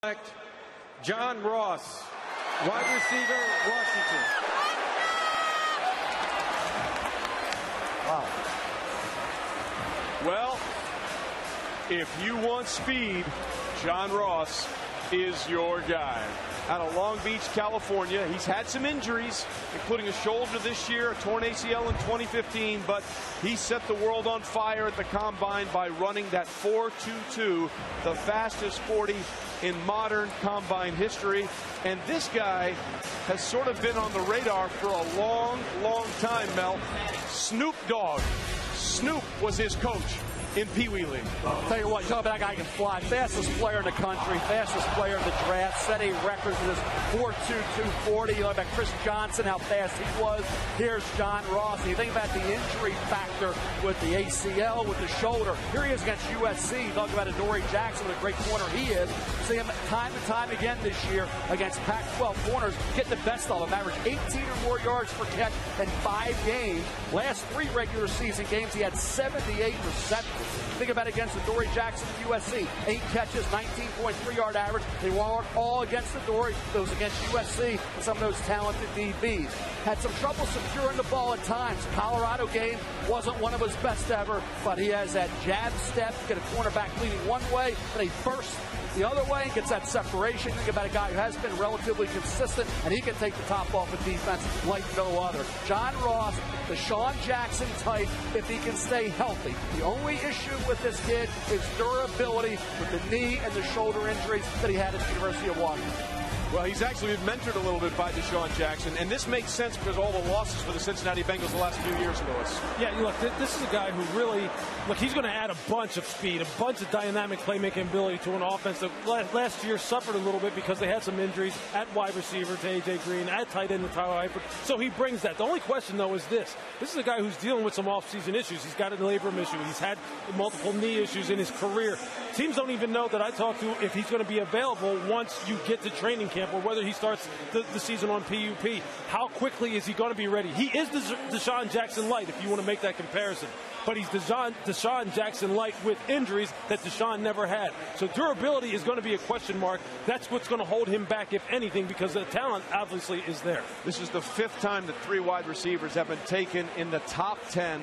Select John Ross, wide receiver, Washington. Wow. Well, if you want speed, John Ross is your guy. Out of Long Beach, California. He's had some injuries, including a shoulder this year, a torn ACL in 2015, but he set the world on fire at the Combine by running that 4.22, the fastest 40 in modern Combine history. And this guy has sort of been on the radar for a long, long time, Mel. Snoop Dogg. Snoop was his coach in Pee Wee League. I'll tell you what, you talk about that guy can fly. Fastest player in the country, fastest player in the draft, setting records in this 4.22 40. You know about Chris Johnson, how fast he was. Here's John Ross. And you think about the injury factor with the ACL, with the shoulder. Here he is against USC. You talk about Adoree Jackson, what a great corner he is. See him time and time again this year against Pac-12 corners, getting the best of them. Average 18 or more yards per catch in 5 games. Last 3 regular season games, he had 78 receptions. Think about it against Adoree Jackson at USC. 8 catches, 19.3-yard average. They weren't all against Adoree. Those against USC and some of those talented DBs. Had some trouble securing the ball at times. Colorado game wasn't one of his best ever, but he has that jab step, get a cornerback leaning one way, and a burst the other way, gets that separation. Think about a guy who has been relatively consistent, and he can take the top off of defense like no other. John Ross, the Sean Jackson type, if he can stay healthy. The only issue with this kid is durability with the knee and the shoulder injuries that he had at the University of Washington. Well, he's actually been mentored a little bit by Deshaun Jackson, and this makes sense because of all the losses for the Cincinnati Bengals the last few years, Lewis. Yeah, look, this is a guy who really, look, he's going to add a bunch of speed, a bunch of dynamic playmaking ability to an offense that last year suffered a little bit because they had some injuries at wide receiver to A.J. Green, at tight end to Tyler Eifert. So he brings that. The only question, though, is this. This is a guy who's dealing with some off-season issues. He's got a labrum issue. He's had multiple knee issues in his career. Teams don't even know that I talked to if he's going to be available once you get to training camp or whether he starts the season on PUP. How quickly is he going to be ready? He is Deshaun Jackson light, if you want to make that comparison. But he's Deshaun Jackson light with injuries that Deshaun never had. So durability is going to be a question mark. That's what's going to hold him back, if anything, because the talent obviously is there. This is the 5th time that 3 wide receivers have been taken in the top 10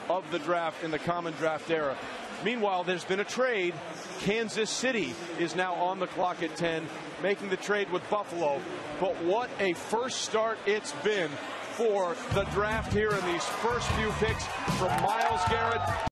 of the draft in the common draft era. Meanwhile, there's been a trade. Kansas City is now on the clock at 10, making the trade with Buffalo. But what a first start it's been for the draft here in these first few picks from Myles Garrett.